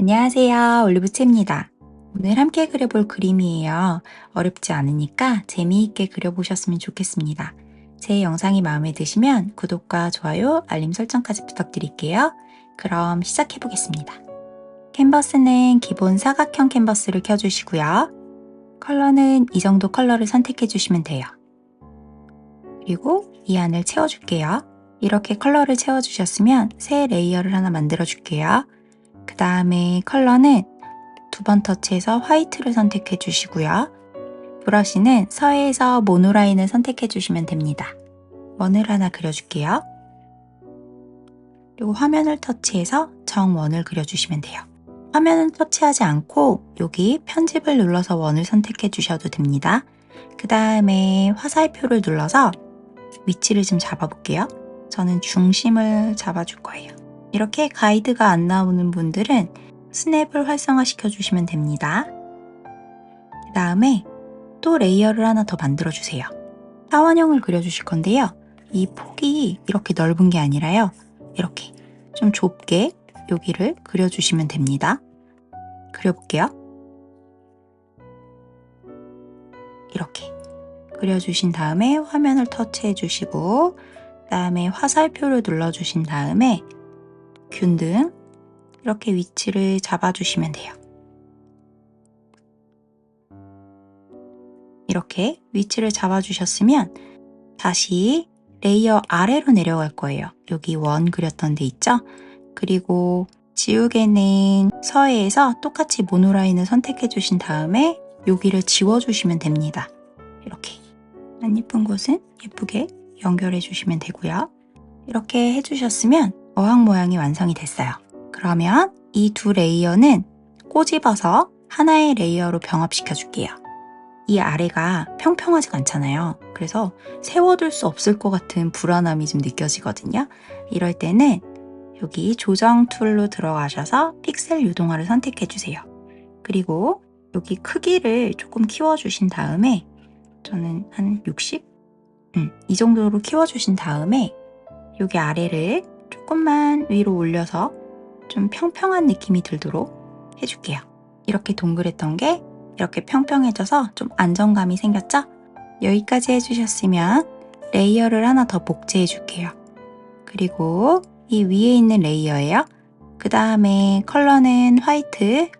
안녕하세요. 올리브채입니다. 오늘 함께 그려볼 그림이에요. 어렵지 않으니까 재미있게 그려보셨으면 좋겠습니다. 제 영상이 마음에 드시면 구독과 좋아요, 알림 설정까지 부탁드릴게요. 그럼 시작해보겠습니다. 캔버스는 기본 사각형 캔버스를 켜주시고요. 컬러는 이 정도 컬러를 선택해주시면 돼요. 그리고 이 안을 채워줄게요. 이렇게 컬러를 채워주셨으면 새 레이어를 하나 만들어줄게요. 그 다음에 컬러는 두 번 터치해서 화이트를 선택해 주시고요. 브러쉬는 서해에서 모노라인을 선택해 주시면 됩니다. 원을 하나 그려줄게요. 그리고 화면을 터치해서 정원을 그려주시면 돼요. 화면은 터치하지 않고 여기 편집을 눌러서 원을 선택해 주셔도 됩니다. 그 다음에 화살표를 눌러서 위치를 좀 잡아볼게요. 저는 중심을 잡아줄 거예요. 이렇게 가이드가 안 나오는 분들은 스냅을 활성화시켜 주시면 됩니다. 그 다음에 또 레이어를 하나 더 만들어 주세요. 타원형을 그려주실 건데요. 이 폭이 이렇게 넓은 게 아니라요. 이렇게 좀 좁게 여기를 그려주시면 됩니다. 그려볼게요. 이렇게 그려주신 다음에 화면을 터치해 주시고 그 다음에 화살표를 눌러주신 다음에 균등 이렇게 위치를 잡아주시면 돼요. 이렇게 위치를 잡아주셨으면 다시 레이어 아래로 내려갈 거예요. 여기 원 그렸던 데 있죠? 그리고 지우개는 서해에서 똑같이 모노라인을 선택해 주신 다음에 여기를 지워주시면 됩니다. 이렇게 안 예쁜 곳은 예쁘게 연결해 주시면 되고요. 이렇게 해주셨으면 어항 모양이 완성이 됐어요. 그러면 이 두 레이어는 꼬집어서 하나의 레이어로 병합시켜 줄게요. 이 아래가 평평하지가 않잖아요. 그래서 세워둘 수 없을 것 같은 불안함이 좀 느껴지거든요. 이럴 때는 여기 조정 툴로 들어가셔서 픽셀 유동화를 선택해 주세요. 그리고 여기 크기를 조금 키워주신 다음에 저는 한 60? 이 정도로 키워주신 다음에 여기 아래를 조금만 위로 올려서 좀 평평한 느낌이 들도록 해줄게요. 이렇게 동그랬던 게 이렇게 평평해져서 좀 안정감이 생겼죠? 여기까지 해주셨으면 레이어를 하나 더 복제해 줄게요. 그리고 이 위에 있는 레이어예요. 그 다음에 컬러는 화이트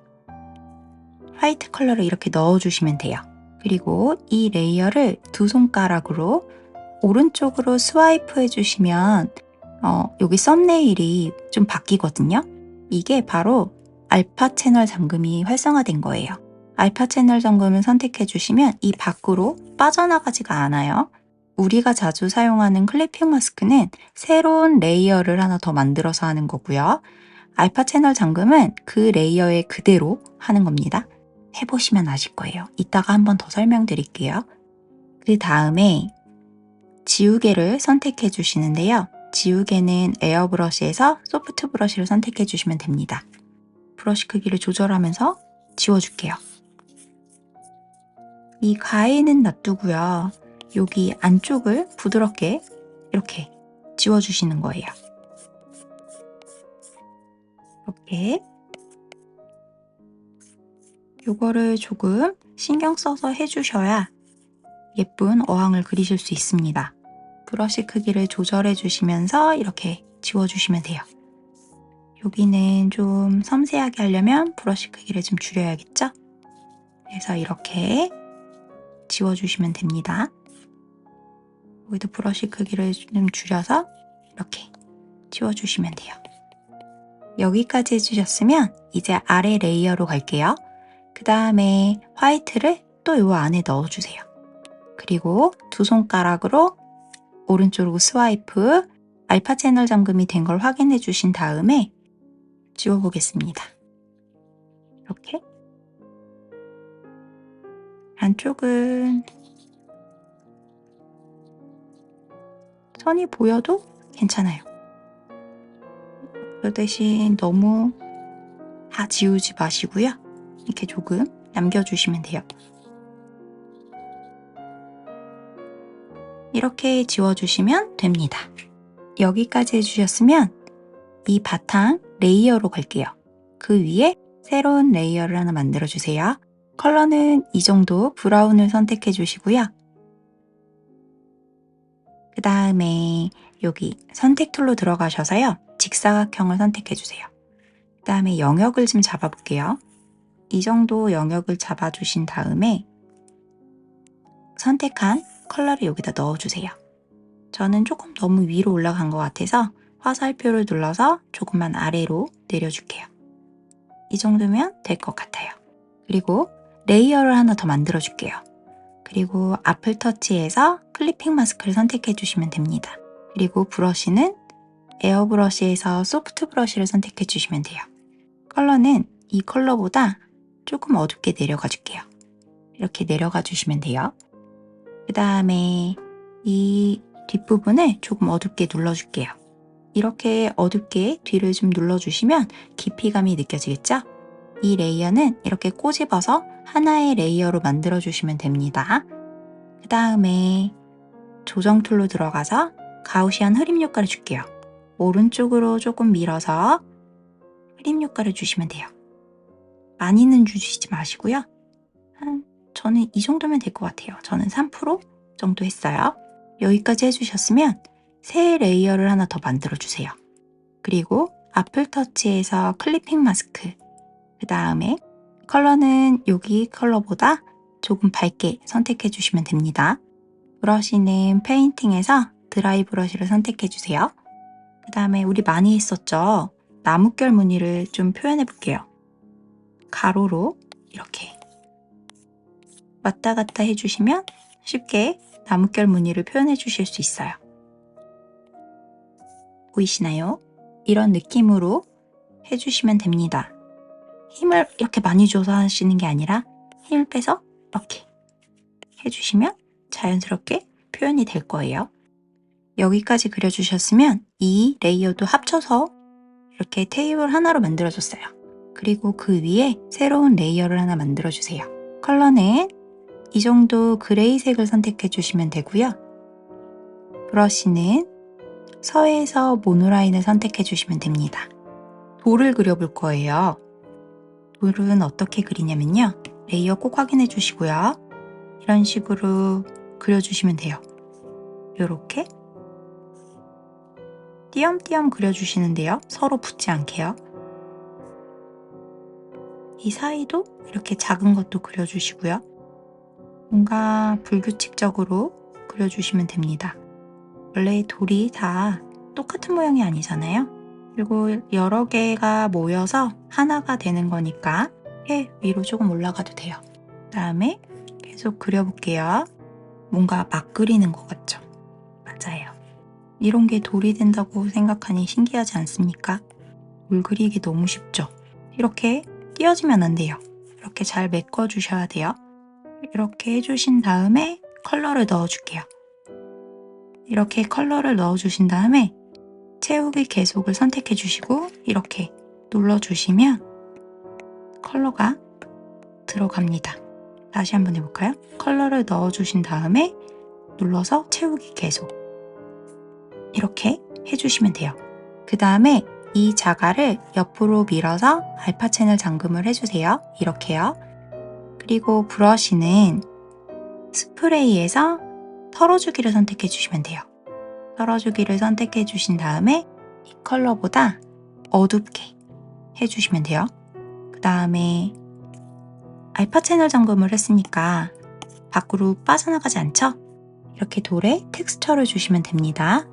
컬러를 이렇게 넣어주시면 돼요. 그리고 이 레이어를 두 손가락으로 오른쪽으로 스와이프 해주시면 여기 썸네일이 좀 바뀌거든요. 이게 바로 알파 채널 잠금이 활성화된 거예요. 알파 채널 잠금을 선택해 주시면 이 밖으로 빠져나가지가 않아요. 우리가 자주 사용하는 클리핑 마스크는 새로운 레이어를 하나 더 만들어서 하는 거고요. 알파 채널 잠금은 그 레이어에 그대로 하는 겁니다. 해보시면 아실 거예요. 이따가 한 번 더 설명드릴게요. 그 다음에 지우개를 선택해 주시는데요. 지우개는 에어브러쉬에서 소프트 브러쉬를 선택해 주시면 됩니다. 브러쉬 크기를 조절하면서 지워줄게요. 이 가에는 놔두고요. 여기 안쪽을 부드럽게 이렇게 지워주시는 거예요. 이렇게 요거를 조금 신경 써서 해주셔야 예쁜 어항을 그리실 수 있습니다. 브러쉬 크기를 조절해 주시면서 이렇게 지워주시면 돼요. 여기는 좀 섬세하게 하려면 브러쉬 크기를 좀 줄여야겠죠? 그래서 이렇게 지워주시면 됩니다. 여기도 브러쉬 크기를 좀 줄여서 이렇게 지워주시면 돼요. 여기까지 해주셨으면 이제 아래 레이어로 갈게요. 그 다음에 화이트를 또 이 안에 넣어주세요. 그리고 두 손가락으로 오른쪽으로 스와이프, 알파 채널 잠금이 된 걸 확인해 주신 다음에 지워보겠습니다. 이렇게 안쪽은 선이 보여도 괜찮아요. 그 대신 너무 다 지우지 마시고요. 이렇게 조금 남겨주시면 돼요. 이렇게 지워주시면 됩니다. 여기까지 해주셨으면 이 바탕 레이어로 갈게요. 그 위에 새로운 레이어를 하나 만들어 주세요. 컬러는 이 정도 브라운을 선택해 주시고요. 그 다음에 여기 선택 툴로 들어가셔서요. 직사각형을 선택해 주세요. 그 다음에 영역을 좀 잡아볼게요. 이 정도 영역을 잡아주신 다음에 선택한 컬러를 여기다 넣어주세요. 저는 조금 너무 위로 올라간 것 같아서 화살표를 눌러서 조금만 아래로 내려줄게요. 이 정도면 될 것 같아요. 그리고 레이어를 하나 더 만들어 줄게요. 그리고 애플 터치에서 클리핑 마스크를 선택해 주시면 됩니다. 그리고 브러쉬는 에어 브러쉬에서 소프트 브러쉬를 선택해 주시면 돼요. 컬러는 이 컬러보다 조금 어둡게 내려가 줄게요. 이렇게 내려가 주시면 돼요. 그 다음에 이 뒷부분을 조금 어둡게 눌러줄게요. 이렇게 어둡게 뒤를 좀 눌러주시면 깊이감이 느껴지겠죠? 이 레이어는 이렇게 꼬집어서 하나의 레이어로 만들어주시면 됩니다. 그 다음에 조정 툴로 들어가서 가우시안 흐림 효과를 줄게요. 오른쪽으로 조금 밀어서 흐림 효과를 주시면 돼요. 많이는 주시지 마시고요. 저는 이 정도면 될 것 같아요. 저는 3% 정도 했어요. 여기까지 해주셨으면 새 레이어를 하나 더 만들어주세요. 그리고 애플 터치에서 클리핑 마스크, 그 다음에 컬러는 여기 컬러보다 조금 밝게 선택해 주시면 됩니다. 브러쉬는 페인팅에서 드라이 브러쉬를 선택해 주세요. 그 다음에 우리 많이 했었죠? 나뭇결 무늬를 좀 표현해 볼게요. 가로로 이렇게 왔다 갔다 해주시면 쉽게 나뭇결 무늬를 표현해 주실 수 있어요. 보이시나요? 이런 느낌으로 해주시면 됩니다. 힘을 이렇게 많이 줘서 하시는 게 아니라 힘을 빼서 이렇게 해주시면 자연스럽게 표현이 될 거예요. 여기까지 그려주셨으면 이 레이어도 합쳐서 이렇게 테이블 하나로 만들어줬어요. 그리고 그 위에 새로운 레이어를 하나 만들어주세요. 컬러는 이 정도 그레이색을 선택해 주시면 되고요. 브러쉬는 서에서 모노라인을 선택해 주시면 됩니다. 돌을 그려볼 거예요. 돌은 어떻게 그리냐면요. 레이어 꼭 확인해 주시고요. 이런 식으로 그려주시면 돼요. 이렇게 띄엄띄엄 그려주시는데요. 서로 붙지 않게요. 이 사이도 이렇게 작은 것도 그려주시고요. 뭔가 불규칙적으로 그려주시면 됩니다. 원래 돌이 다 똑같은 모양이 아니잖아요. 그리고 여러 개가 모여서 하나가 되는 거니까 위로 조금 올라가도 돼요. 그 다음에 계속 그려볼게요. 뭔가 막 그리는 것 같죠? 맞아요. 이런 게 돌이 된다고 생각하니 신기하지 않습니까? 돌 그리기 너무 쉽죠? 이렇게 띄어지면 안 돼요. 이렇게 잘 메꿔주셔야 돼요. 이렇게 해주신 다음에 컬러를 넣어줄게요. 이렇게 컬러를 넣어주신 다음에 채우기 계속을 선택해 주시고 이렇게 눌러주시면 컬러가 들어갑니다. 다시 한번 해볼까요? 컬러를 넣어주신 다음에 눌러서 채우기 계속 이렇게 해주시면 돼요. 그 다음에 이 자갈을 옆으로 밀어서 알파 채널 잠금을 해주세요. 이렇게요. 그리고 브러쉬는 스프레이에서 털어주기를 선택해 주시면 돼요. 털어주기를 선택해 주신 다음에 이 컬러보다 어둡게 해주시면 돼요. 그 다음에 알파 채널 잠금을 했으니까 밖으로 빠져나가지 않죠? 이렇게 돌에 텍스처를 주시면 됩니다.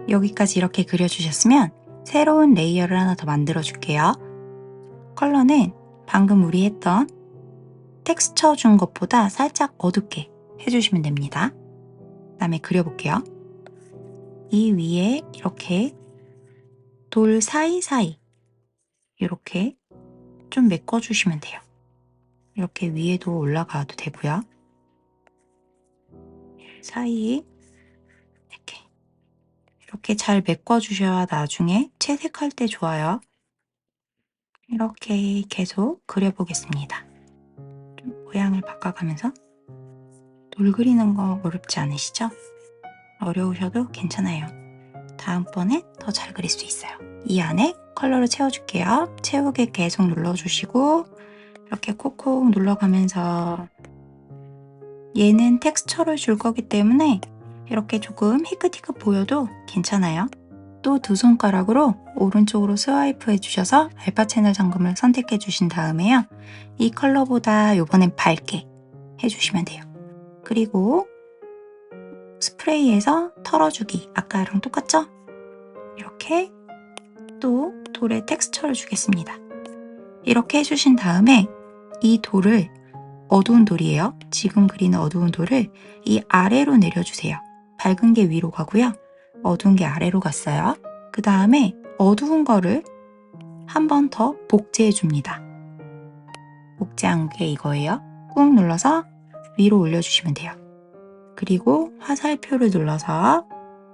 여기까지 이렇게 그려주셨으면 새로운 레이어를 하나 더 만들어 줄게요. 컬러는 방금 우리 했던 텍스처 준 것보다 살짝 어둡게 해주시면 됩니다. 그 다음에 그려볼게요. 이 위에 이렇게 돌 사이사이 이렇게 좀 메꿔주시면 돼요. 이렇게 위에도 올라가도 되고요. 사이에 이렇게 잘 메꿔주셔야 나중에 채색할 때 좋아요. 이렇게 계속 그려보겠습니다. 좀 모양을 바꿔가면서 돌 그리는 거 어렵지 않으시죠? 어려우셔도 괜찮아요. 다음번에 더 잘 그릴 수 있어요. 이 안에 컬러를 채워줄게요. 채우게 계속 눌러주시고 이렇게 콕콕 눌러가면서 얘는 텍스처를 줄 거기 때문에 이렇게 조금 희끗희끗 보여도 괜찮아요. 또 두 손가락으로 오른쪽으로 스와이프 해주셔서 알파 채널 잠금을 선택해 주신 다음에요. 이 컬러보다 이번엔 밝게 해주시면 돼요. 그리고 스프레이에서 털어주기, 아까랑 똑같죠? 이렇게 또 돌에 텍스처를 주겠습니다. 이렇게 해주신 다음에 이 돌을, 어두운 돌이에요. 지금 그리는 어두운 돌을 이 아래로 내려주세요. 밝은 게 위로 가고요. 어두운 게 아래로 갔어요. 그 다음에 어두운 거를 한 번 더 복제해 줍니다. 복제한 게 이거예요. 꾹 눌러서 위로 올려주시면 돼요. 그리고 화살표를 눌러서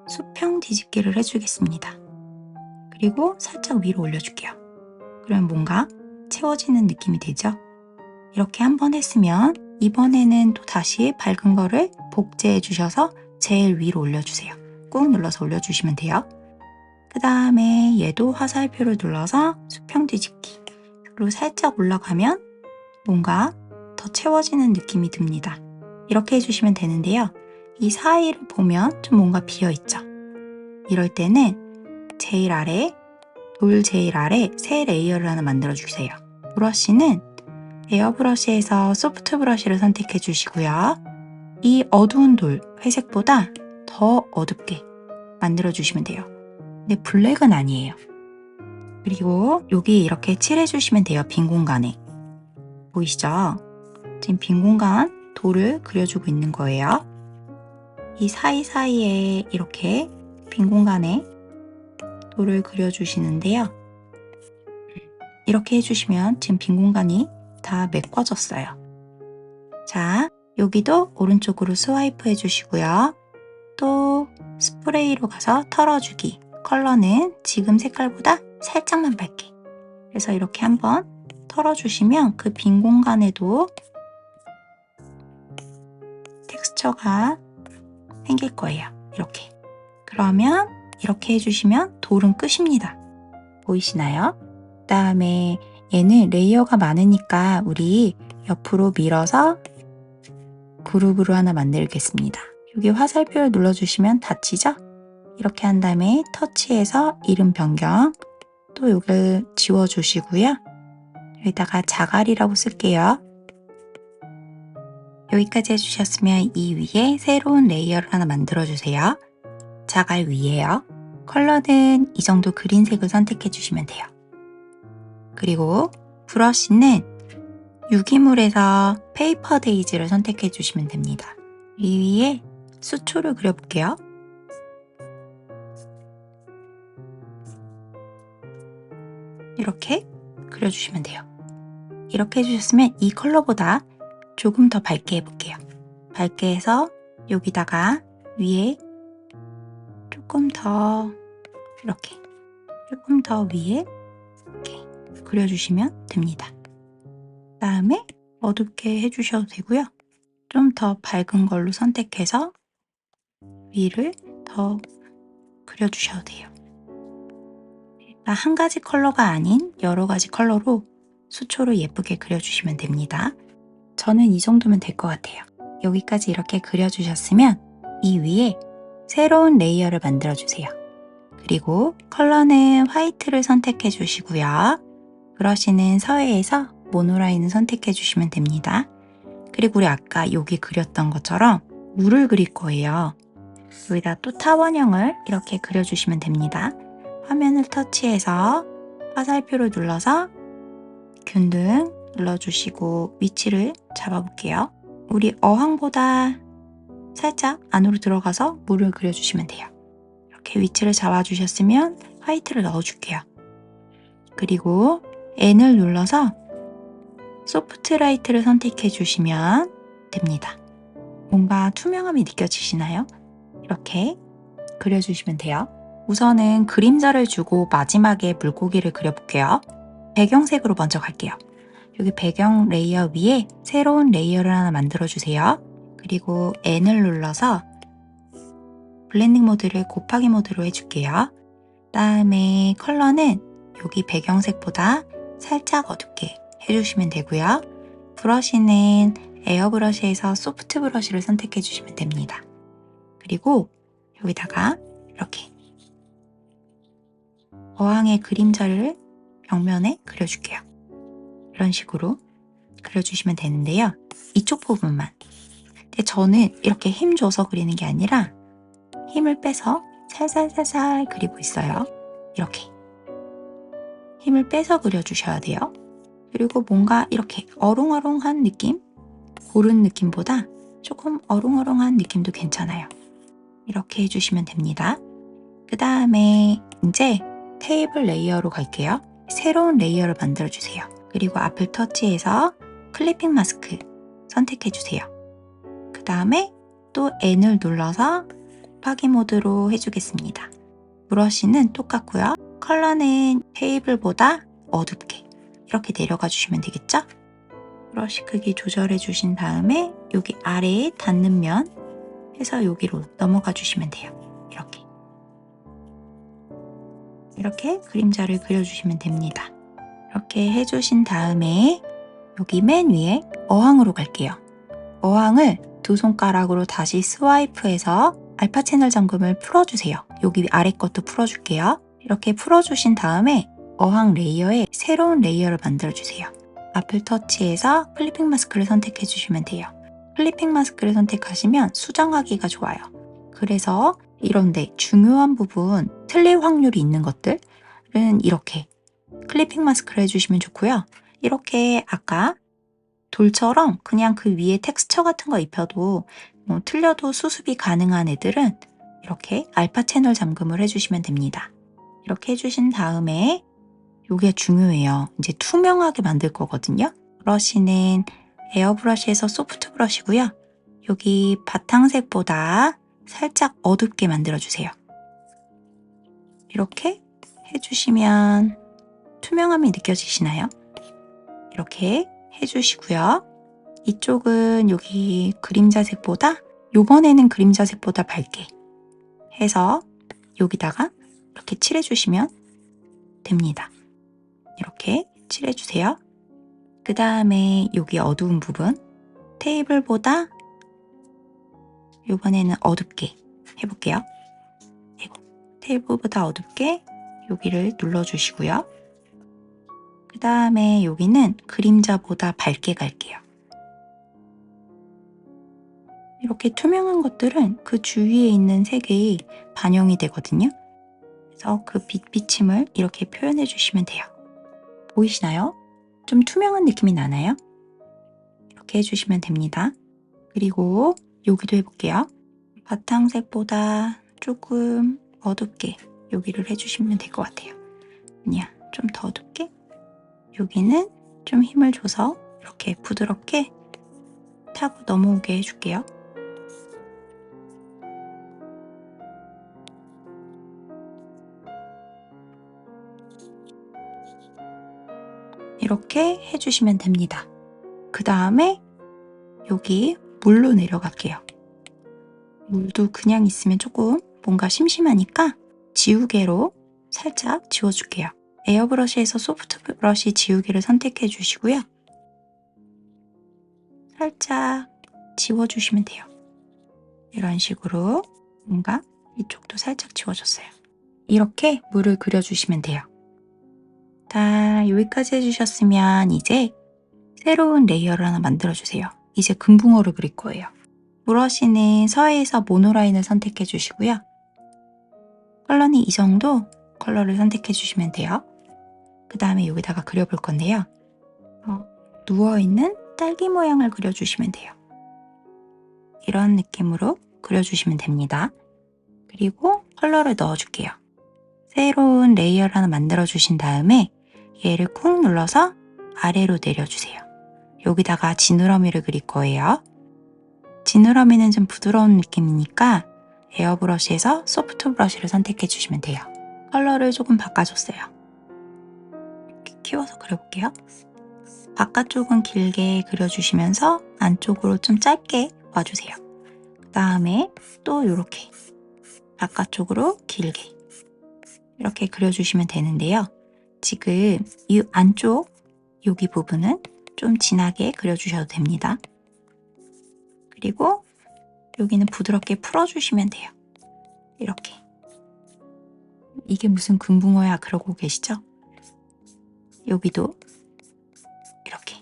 수평 뒤집기를 해주겠습니다. 그리고 살짝 위로 올려줄게요. 그러면 뭔가 채워지는 느낌이 되죠? 이렇게 한 번 했으면 이번에는 또 다시 밝은 거를 복제해 주셔서 제일 위로 올려주세요. 꾹 눌러서 올려주시면 돼요. 그 다음에 얘도 화살표를 눌러서 수평 뒤집기. 그리고 살짝 올라가면 뭔가 더 채워지는 느낌이 듭니다. 이렇게 해주시면 되는데요. 이 사이를 보면 좀 뭔가 비어있죠? 이럴 때는 제일 아래, 돌 제일 아래 새 레이어를 하나 만들어주세요. 브러쉬는 에어브러쉬에서 소프트 브러쉬를 선택해 주시고요. 이 어두운 돌, 회색보다 더 어둡게 만들어 주시면 돼요. 근데 블랙은 아니에요. 그리고 여기 이렇게 칠해 주시면 돼요. 빈 공간에. 보이시죠? 지금 빈 공간 돌을 그려주고 있는 거예요. 이 사이사이에 이렇게 빈 공간에 돌을 그려주시는데요. 이렇게 해주시면 지금 빈 공간이 다 메꿔졌어요. 자, 여기도 오른쪽으로 스와이프 해주시고요. 또 스프레이로 가서 털어주기. 컬러는 지금 색깔보다 살짝만 밝게. 그래서 이렇게 한번 털어주시면 그 빈 공간에도 텍스처가 생길 거예요. 이렇게. 그러면 이렇게 해주시면 돌은 끝입니다. 보이시나요? 그 다음에 얘는 레이어가 많으니까 우리 옆으로 밀어서 그룹으로 하나 만들겠습니다. 여기 화살표를 눌러주시면 닫히죠? 이렇게 한 다음에 터치해서 이름 변경, 또 이걸 지워주시고요. 여기다가 자갈이라고 쓸게요. 여기까지 해주셨으면 이 위에 새로운 레이어를 하나 만들어주세요. 자갈 위에요. 컬러는 이 정도 그린색을 선택해 주시면 돼요. 그리고 브러쉬는 유기물에서 페이퍼 데이지를 선택해 주시면 됩니다. 이 위에 수초를 그려볼게요. 이렇게 그려주시면 돼요. 이렇게 해주셨으면 이 컬러보다 조금 더 밝게 해볼게요. 밝게 해서 여기다가 위에 조금 더 이렇게 조금 더 위에 이렇게 그려주시면 됩니다. 그 다음에 어둡게 해주셔도 되고요. 좀 더 밝은 걸로 선택해서 위를 더 그려주셔도 돼요. 한 가지 컬러가 아닌 여러 가지 컬러로 수초로 예쁘게 그려주시면 됩니다. 저는 이 정도면 될 것 같아요. 여기까지 이렇게 그려주셨으면 이 위에 새로운 레이어를 만들어주세요. 그리고 컬러는 화이트를 선택해 주시고요. 브러쉬는 서해에서 모노라인을 선택해 주시면 됩니다. 그리고 우리 아까 여기 그렸던 것처럼 물을 그릴 거예요. 여기다 또 타원형을 이렇게 그려주시면 됩니다. 화면을 터치해서 화살표를 눌러서 균등 눌러주시고 위치를 잡아볼게요. 우리 어항보다 살짝 안으로 들어가서 물을 그려주시면 돼요. 이렇게 위치를 잡아주셨으면 화이트를 넣어줄게요. 그리고 N을 눌러서 소프트 라이트를 선택해 주시면 됩니다. 뭔가 투명함이 느껴지시나요? 이렇게 그려주시면 돼요. 우선은 그림자를 주고 마지막에 물고기를 그려볼게요. 배경색으로 먼저 갈게요. 여기 배경 레이어 위에 새로운 레이어를 하나 만들어주세요. 그리고 N을 눌러서 블렌딩 모드를 곱하기 모드로 해줄게요. 다음에 컬러는 여기 배경색보다 살짝 어둡게 해주시면 되고요. 브러쉬는 에어브러쉬에서 소프트 브러쉬를 선택해 주시면 됩니다. 그리고 여기다가 이렇게 어항의 그림자를 벽면에 그려줄게요. 이런 식으로 그려주시면 되는데요. 이쪽 부분만. 근데 저는 이렇게 힘줘서 그리는 게 아니라 힘을 빼서 살살살살 그리고 있어요. 이렇게 힘을 빼서 그려주셔야 돼요. 그리고 뭔가 이렇게 어롱어롱한 느낌? 고른 느낌보다 조금 어롱어롱한 느낌도 괜찮아요. 이렇게 해주시면 됩니다. 그 다음에 이제 테이블 레이어로 갈게요. 새로운 레이어를 만들어주세요. 그리고 앞을 터치해서 클리핑 마스크 선택해주세요. 그 다음에 또 N을 눌러서 곱하기 모드로 해주겠습니다. 브러쉬는 똑같고요. 컬러는 테이블보다 어둡게 이렇게 내려가 주시면 되겠죠? 브러쉬 크기 조절해 주신 다음에 여기 아래에 닿는 면 해서 여기로 넘어가 주시면 돼요. 이렇게 그림자를 그려주시면 됩니다. 이렇게 해주신 다음에 여기 맨 위에 어항으로 갈게요. 어항을 두 손가락으로 다시 스와이프해서 알파 채널 잠금을 풀어주세요. 여기 아래 것도 풀어줄게요. 이렇게 풀어주신 다음에 어항 레이어에 새로운 레이어를 만들어주세요. 앞을 터치해서 클리핑 마스크를 선택해 주시면 돼요. 클리핑 마스크를 선택하시면 수정하기가 좋아요. 그래서 이런데 중요한 부분, 틀릴 확률이 있는 것들은 이렇게 클리핑 마스크를 해주시면 좋고요. 이렇게 아까 돌처럼 그냥 그 위에 텍스처 같은 거 입혀도 틀려도 수습이 가능한 애들은 이렇게 알파 채널 잠금을 해주시면 됩니다. 이렇게 해주신 다음에 이게 중요해요. 이제 투명하게 만들 거거든요. 브러쉬는 에어브러쉬에서 소프트 브러쉬고요. 여기 바탕색보다 살짝 어둡게 만들어주세요. 이렇게 해주시면 투명함이 느껴지시나요? 이렇게 해주시고요. 이쪽은 여기 그림자색보다 요번에는 그림자색보다 밝게 해서 여기다가 이렇게 칠해주시면 됩니다. 이렇게 칠해주세요. 그 다음에 여기 어두운 부분 테이블보다 이번에는 어둡게 해볼게요. 테이블보다 어둡게 여기를 눌러주시고요. 그 다음에 여기는 그림자보다 밝게 갈게요. 이렇게 투명한 것들은 그 주위에 있는 색이 반영이 되거든요. 그래서 그 빛 비침을 이렇게 표현해 주시면 돼요. 보이시나요? 좀 투명한 느낌이 나나요? 이렇게 해주시면 됩니다. 그리고 여기도 해볼게요. 바탕색보다 조금 어둡게 여기를 해주시면 될 것 같아요. 아니야, 좀 더 어둡게. 여기는 좀 힘을 줘서 이렇게 부드럽게 타고 넘어오게 해줄게요. 이렇게 해주시면 됩니다. 그 다음에 여기 물로 내려갈게요. 물도 그냥 있으면 조금 뭔가 심심하니까 지우개로 살짝 지워줄게요. 에어브러쉬에서 소프트 브러쉬 지우개를 선택해 주시고요. 살짝 지워주시면 돼요. 이런 식으로 뭔가 이쪽도 살짝 지워졌어요. 이렇게 물을 그려주시면 돼요. 자, 여기까지 해주셨으면 이제 새로운 레이어를 하나 만들어주세요. 이제 금붕어를 그릴 거예요. 브러쉬는 서해에서 모노라인을 선택해 주시고요. 컬러는 이 정도 컬러를 선택해 주시면 돼요. 그 다음에 여기다가 그려볼 건데요. 누워있는 딸기 모양을 그려주시면 돼요. 이런 느낌으로 그려주시면 됩니다. 그리고 컬러를 넣어줄게요. 새로운 레이어를 하나 만들어주신 다음에 얘를 꾹 눌러서 아래로 내려주세요. 여기다가 지느러미를 그릴 거예요. 지느러미는 좀 부드러운 느낌이니까 에어브러쉬에서 소프트 브러쉬를 선택해 주시면 돼요. 컬러를 조금 바꿔줬어요. 이렇게 키워서 그려볼게요. 바깥쪽은 길게 그려주시면서 안쪽으로 좀 짧게 와주세요. 그 다음에 또 이렇게 바깥쪽으로 길게 이렇게 그려주시면 되는데요. 지금 이 안쪽 여기 부분은 좀 진하게 그려주셔도 됩니다. 그리고 여기는 부드럽게 풀어주시면 돼요. 이렇게. 이게 무슨 금붕어야 그러고 계시죠? 여기도 이렇게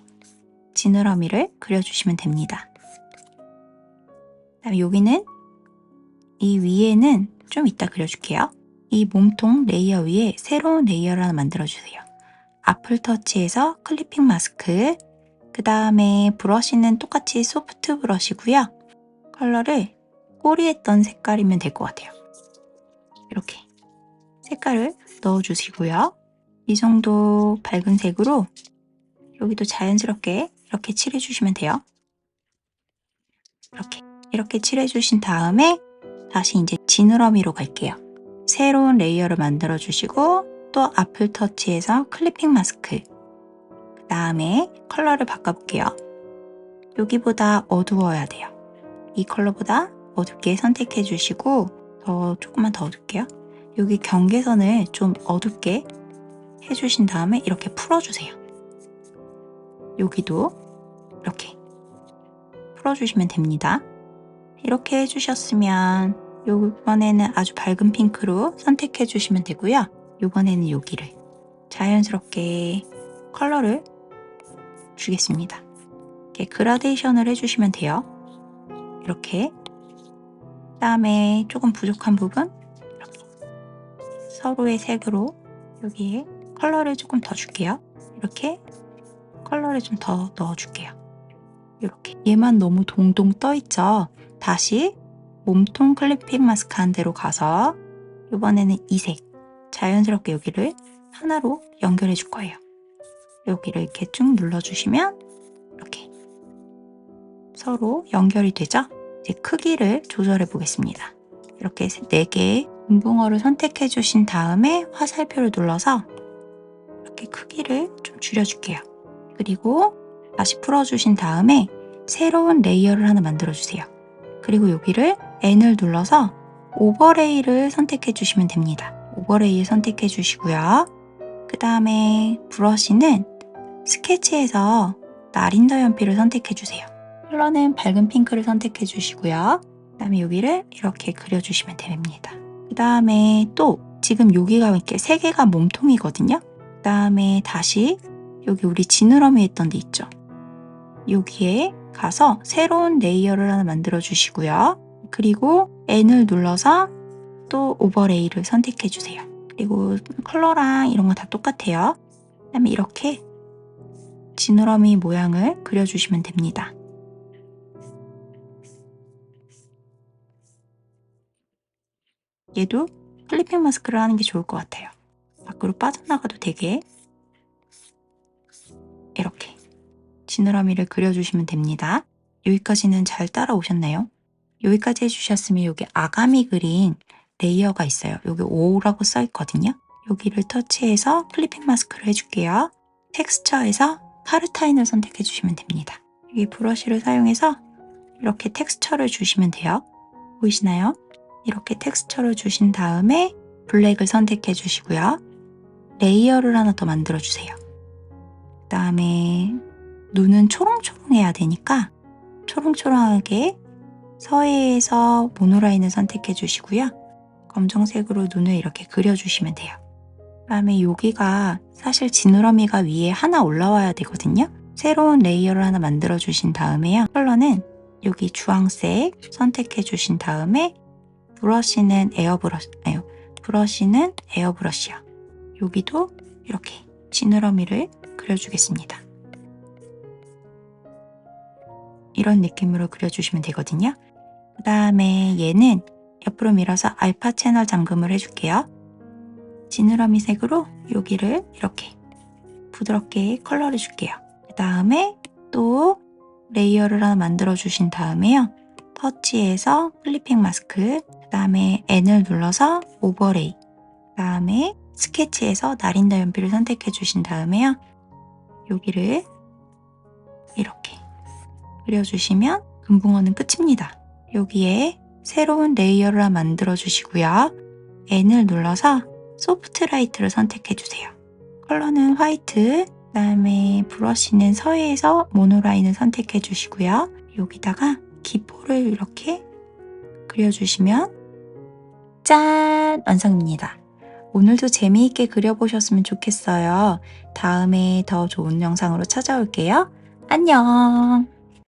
지느러미를 그려주시면 됩니다. 그다음에 여기는 이 위에는 좀 이따 그려줄게요. 이 몸통 레이어 위에 새로운 레이어를 하나 만들어주세요. 아플터치에서 클리핑 마스크, 그 다음에 브러쉬는 똑같이 소프트 브러쉬고요. 컬러를 꼬리 했던 색깔이면 될 것 같아요. 이렇게 색깔을 넣어주시고요. 이 정도 밝은 색으로 여기도 자연스럽게 이렇게 칠해주시면 돼요. 이렇게 칠해주신 다음에 다시 이제 지느러미로 갈게요. 새로운 레이어를 만들어주시고 또 아플터치에서 클리핑 마스크, 그 다음에 컬러를 바꿔볼게요. 여기보다 어두워야 돼요. 이 컬러보다 어둡게 선택해 주시고 조금만 더 어둡게요. 여기 경계선을 좀 어둡게 해주신 다음에 이렇게 풀어주세요. 여기도 이렇게 풀어주시면 됩니다. 이렇게 해주셨으면 이번에는 아주 밝은 핑크로 선택해 주시면 되고요. 이번에는 여기를 자연스럽게 컬러를 주겠습니다. 이렇게 그라데이션을 해주시면 돼요. 이렇게. 그 다음에 조금 부족한 부분 이렇게 서로의 색으로 여기에 컬러를 조금 더 줄게요. 이렇게 컬러를 좀 더 넣어줄게요. 이렇게. 얘만 너무 동동 떠있죠? 다시 몸통 클리핑 마스크 한 대로 가서 이번에는 이 색 자연스럽게 여기를 하나로 연결해 줄 거예요. 여기를 이렇게 쭉 눌러주시면 이렇게 서로 연결이 되죠? 이제 크기를 조절해 보겠습니다. 이렇게 4개의 금붕어를 선택해 주신 다음에 화살표를 눌러서 이렇게 크기를 좀 줄여줄게요. 그리고 다시 풀어주신 다음에 새로운 레이어를 하나 만들어주세요. 그리고 여기를 N을 눌러서 오버레이를 선택해 주시면 됩니다. 오버레이 선택해 주시고요. 그 다음에 브러쉬는 스케치에서 나린더 연필을 선택해 주세요. 컬러는 밝은 핑크를 선택해 주시고요. 그 다음에 여기를 이렇게 그려주시면 됩니다. 그 다음에 또 지금 여기가 이렇게 3개가 몸통이거든요. 그 다음에 다시 여기 우리 지느러미 했던 데 있죠. 여기에 가서 새로운 레이어를 하나 만들어 주시고요. 그리고 N을 눌러서 또 오버레이를 선택해 주세요. 그리고 컬러랑 이런 거 다 똑같아요. 그 다음에 이렇게 지느러미 모양을 그려주시면 됩니다. 얘도 클리핑 마스크를 하는 게 좋을 것 같아요. 밖으로 빠져나가도 되게 이렇게 지느러미를 그려주시면 됩니다. 여기까지는 잘 따라오셨나요? 여기까지 해주셨으면 여기 아가미 그린 레이어가 있어요. 여기 5라고 써 있거든요. 여기를 터치해서 클리핑 마스크를 해줄게요. 텍스처에서 카르타인을 선택해 주시면 됩니다. 여기 브러쉬를 사용해서 이렇게 텍스처를 주시면 돼요. 보이시나요? 이렇게 텍스처를 주신 다음에 블랙을 선택해 주시고요. 레이어를 하나 더 만들어 주세요. 그 다음에 눈은 초롱초롱해야 되니까 초롱초롱하게 서해에서 모노라인을 선택해 주시고요. 검정색으로 눈을 이렇게 그려주시면 돼요. 그 다음에 여기가 사실 지느러미가 위에 하나 올라와야 되거든요. 새로운 레이어를 하나 만들어 주신 다음에요. 컬러는 여기 주황색 선택해 주신 다음에 브러쉬는 에어브러쉬요. 여기도 이렇게 지느러미를 그려주겠습니다. 이런 느낌으로 그려주시면 되거든요. 그 다음에 얘는 옆으로 밀어서 알파 채널 잠금을 해줄게요. 지느러미 색으로 여기를 이렇게 부드럽게 컬러를 줄게요. 그 다음에 또 레이어를 하나 만들어 주신 다음에요. 터치해서 클리핑 마스크, 그 다음에 N을 눌러서 오버레이, 그 다음에 스케치에서 나린더 연필을 선택해 주신 다음에요. 여기를 이렇게 그려주시면 금붕어는 끝입니다. 여기에 새로운 레이어를 하나 만들어 주시고요. N을 눌러서 소프트 라이트를 선택해 주세요. 컬러는 화이트, 그다음에 브러쉬는 서해에서 모노라인을 선택해 주시고요. 여기다가 기포를 이렇게 그려주시면 짠! 완성입니다. 오늘도 재미있게 그려보셨으면 좋겠어요. 다음에 더 좋은 영상으로 찾아올게요. 안녕!